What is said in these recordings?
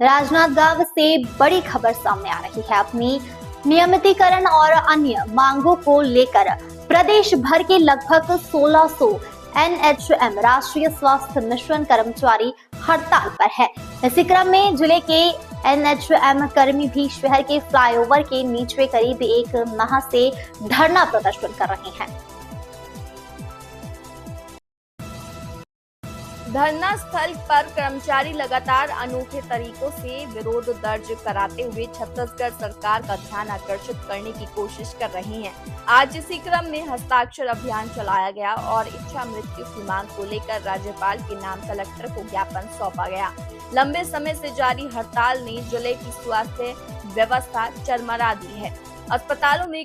राजनांदगांव से बड़ी खबर सामने आ रही है। अपनी नियमितीकरण और अन्य मांगों को लेकर प्रदेश भर के लगभग 1600 एनएचएम राष्ट्रीय स्वास्थ्य मिशन कर्मचारी हड़ताल पर है। इसी क्रम में जिले के एनएचएम कर्मी भी शहर के फ्लाईओवर के नीचे करीब एक माह से धरना प्रदर्शन कर रहे हैं। धरना स्थल पर कर्मचारी लगातार अनोखे तरीकों से विरोध दर्ज कराते हुए छत्तीसगढ़ सरकार का ध्यान आकर्षित करने की कोशिश कर रहे हैं। आज इसी क्रम में हस्ताक्षर अभियान चलाया गया और इच्छा मृत्यु की मांग को लेकर राज्यपाल के नाम कलेक्टर को ज्ञापन सौंपा गया। लंबे समय से जारी हड़ताल ने जिले की स्वास्थ्य व्यवस्था चरमरा दी है। अस्पतालों में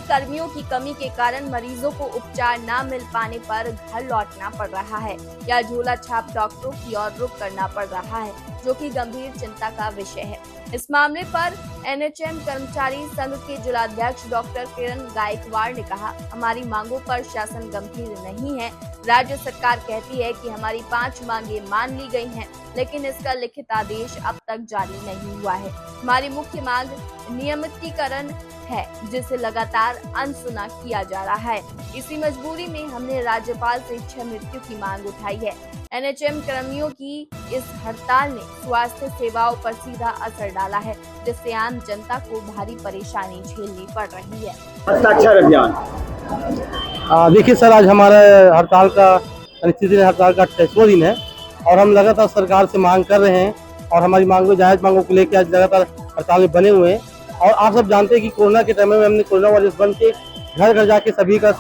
कर्मियों की कमी के कारण मरीजों को उपचार न मिल पाने पर घर लौटना पड़ रहा है या झोला छाप डॉक्टरों की ओर रुख करना पड़ रहा है, जो कि गंभीर चिंता का विषय है। इस मामले पर एनएचएम कर्मचारी संघ के जिलाध्यक्ष डॉक्टर किरण गायकवाड़ ने कहा, हमारी मांगों पर शासन गंभीर नहीं है। राज्य सरकार कहती है कि हमारी 5 मांगे मान ली गई हैं, लेकिन इसका लिखित आदेश अब तक जारी नहीं हुआ है। हमारी मुख्य मांग नियमितीकरण है, जिसे लगातार अनसुना किया जा रहा है। इसी मजबूरी में हमने राज्यपाल से इच्छा मृत्यु की मांग उठाई है। एनएचएम कर्मियों की इस हड़ताल ने स्वास्थ्य सेवाओं पर सीधा असर डाला है, जिससे आम जनता को भारी परेशानी झेलनी पड़ रही है। हस्ताक्षर अभियान देखिए सर, आज हमारा हड़ताल का अनिश्चित हड़ताल का 28वां दिन है और हम लगातार सरकार से मांग कर रहे हैं और हमारी मांगों जायज मांगों को लेकर आज लगातार हड़ताल में बने हुए हैं। और आप सब जानते हैं कि कोरोना के टाइम में हमने कोरोना वायरस बन के घर घर जाके सभी का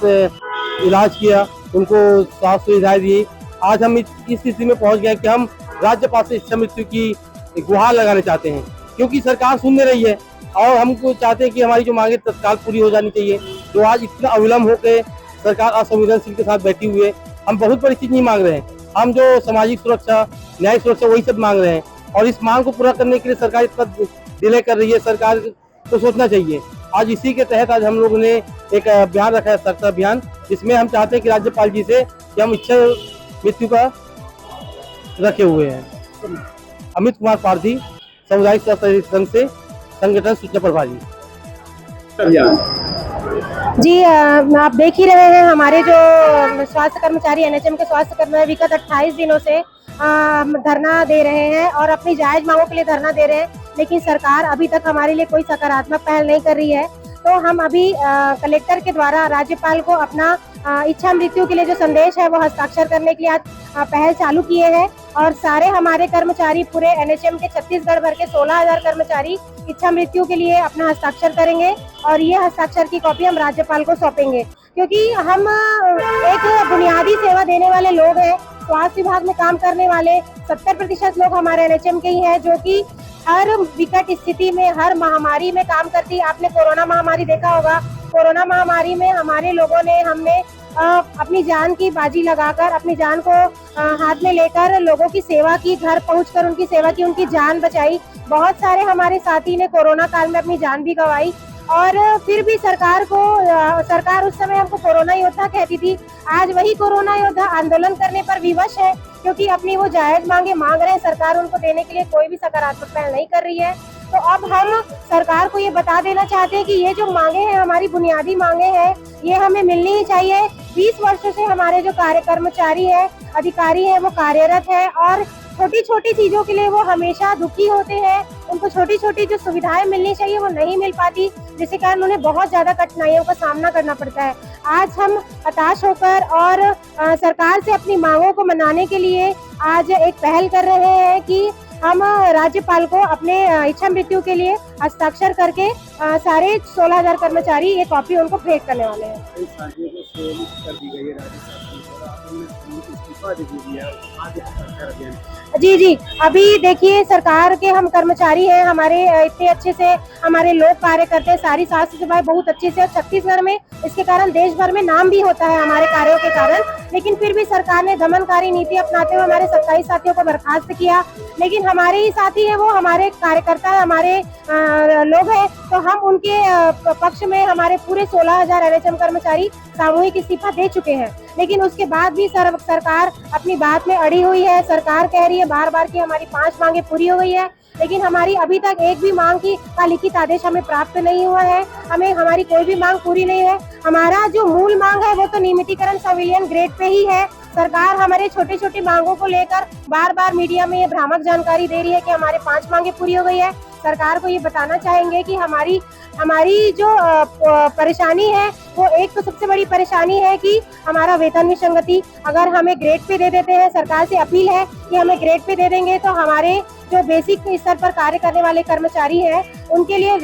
इलाज किया, उनको स्वास्थ्य सुविधाएं दी। आज हम इस स्थिति में पहुंच गए कि हम राज्यपाल से इच्छा मृत्यु की गुहार लगाने चाहते हैं, क्योंकि सरकार सुन नहीं रही है और हमको चाहते हैं कि हमारी जो मांगे तत्काल पूरी हो जानी चाहिए। जो आज इतना अविलंब होकर सरकार असंवेदनशील के साथ बैठी हुई है, हम बहुत बड़ी चीज नहीं मांग रहे हैं। हम जो सामाजिक सुरक्षा, न्यायिक सुरक्षा, वही सब मांग रहे हैं और इस मांग को पूरा करने के लिए सरकार इतना डिले कर रही है। सरकार को सोचना चाहिए। आज इसी के तहत आज हम लोगों ने एक अभियान रखा है, सख्त अभियान, जिसमें हम चाहते हैं कि राज्यपाल जी से कि हम इच्छा मृत्यु का रखे हुए हैं। अमित कुमार पारधी, सामुदायिक स्वास्थ्य संघ से संगठन सूचना प्रभारी। जी, आप देख ही रहे हैं हमारे जो स्वास्थ्य कर्मचारी एनएचएम के स्वास्थ्य कर्मचारी विगत 28 दिनों से धरना दे रहे हैं और अपनी जायज मांगों के लिए धरना दे रहे हैं, लेकिन सरकार अभी तक हमारे लिए कोई सकारात्मक पहल नहीं कर रही है। तो हम अभी कलेक्टर के द्वारा राज्यपाल को अपना इच्छा मृत्यु के लिए जो संदेश है वो हस्ताक्षर करने के लिए आज पहल चालू किए हैं और सारे हमारे कर्मचारी पूरे एनएचएम के छत्तीसगढ़ भर के 16,000 कर्मचारी इच्छा मृत्यु के लिए अपना हस्ताक्षर करेंगे और ये हस्ताक्षर की कॉपी हम राज्यपाल को सौंपेंगे, क्योंकि हम एक बुनियादी सेवा देने वाले लोग हैं। स्वास्थ्य विभाग में काम करने वाले 70% लोग हमारे एनएचएम के ही हैं, जो कि हर विकट स्थिति में, हर महामारी में काम करती है। आपने कोरोना महामारी देखा होगा। कोरोना महामारी में हमारे लोगों ने हमने अपनी जान की बाजी लगाकर, अपनी जान को हाथ में लेकर लोगों की सेवा की, घर पहुंचकर उनकी सेवा की, उनकी जान बचाई। बहुत सारे हमारे साथी ने कोरोना काल में अपनी जान भी गंवाई और फिर भी सरकार उस समय हमको कोरोना योद्धा कहती थी। आज वही कोरोना योद्धा आंदोलन करने पर विवश है, क्योंकि अपनी वो जायज मांगे मांग रहे हैं। सरकार उनको देने के लिए कोई भी सकारात्मक पहल नहीं कर रही है। तो अब हम सरकार को ये बता देना चाहते हैं कि ये जो मांगे हैं, हमारी बुनियादी मांगे हैं, ये हमें मिलनी ही चाहिए। 20 वर्षों से हमारे जो कर्मचारी है, अधिकारी है, वो कार्यरत है और छोटी छोटी चीजों के लिए वो हमेशा दुखी होते हैं। उनको छोटी छोटी जो सुविधाएं मिलनी चाहिए वो नहीं मिल पाती, जिसके कारण उन्हें बहुत ज्यादा कठिनाइयों का सामना करना पड़ता है। आज हम हताश होकर और सरकार से अपनी मांगों को मनाने के लिए आज एक पहल कर रहे हैं कि हम राज्यपाल को अपने इच्छा मृत्यु के लिए हस्ताक्षर करके सारे 16,000 कर्मचारी ये कॉपी उनको भेंट करने वाले हैं। जी, अभी देखिए, सरकार के हम कर्मचारी हैं, हमारे इतने अच्छे से हमारे लोग कार्य करते हैं, सारी स्वास्थ्य सेवाएं बहुत अच्छे से, और छत्तीसगढ़ में इसके कारण देश भर में नाम भी होता है हमारे कार्यों के कारण। लेकिन फिर भी सरकार ने दमनकारी नीति अपनाते हुए हमारे 27 साथियों को बर्खास्त किया। लेकिन हमारे ही साथी है, वो हमारे कार्यकर्ता है, हमारे लोग हैं, तो हम उनके पक्ष में हमारे पूरे 16,000 एनएचएम कर्मचारी सामूहिक इस्तीफा दे चुके हैं। लेकिन उसके बाद भी सरकार अपनी बात में अड़ी हुई है। सरकार कह रही है बार बार कि हमारी 5 मांगे पूरी हो गई है, लेकिन हमारी अभी तक एक भी मांग का लिखित आदेश हमें प्राप्त नहीं हुआ है। हमें हमारी कोई भी मांग पूरी नहीं है। हमारा जो मूल मांग है वो तो नियमितीकरण सिविलियन ग्रेड पे ही है। सरकार हमारे छोटी छोटी मांगों को लेकर बार बार मीडिया में ये भ्रामक जानकारी दे रही है कि हमारे 5 मांगे पूरी हो गई है। सरकार को ये बताना चाहेंगे कि हमारी जो परेशानी है वो एक तो सबसे बड़ी परेशानी है कि हमारा वेतन विसंगति। अगर हमें ग्रेड पे दे देते हैं, सरकार से अपील है कि हमें ग्रेड पे दे देंगे तो हमारे जो बेसिक स्तर पर कार्य करने वाले कर्मचारी हैं उनके लिए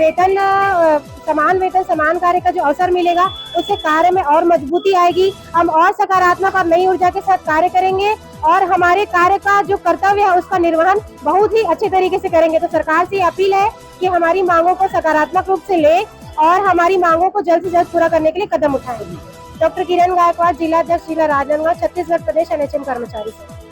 समान वेतन समान कार्य का जो अवसर मिलेगा, उससे कार्य में और मजबूती आएगी। हम और सकारात्मक और नई ऊर्जा के साथ कार्य करेंगे और हमारे कार्य का जो कर्तव्य है उसका निर्वहन बहुत ही अच्छे तरीके से करेंगे। तो सरकार से अपील है कि हमारी मांगों को सकारात्मक रूप से ले और हमारी मांगों को जल्द से जल्द पूरा करने के लिए कदम उठाएंगे। डॉक्टर किरण गायकवाड़, जिला अध्यक्ष, जिला राजनांदगांव, छत्तीसगढ़ प्रदेश NHM कर्मचारी संघ।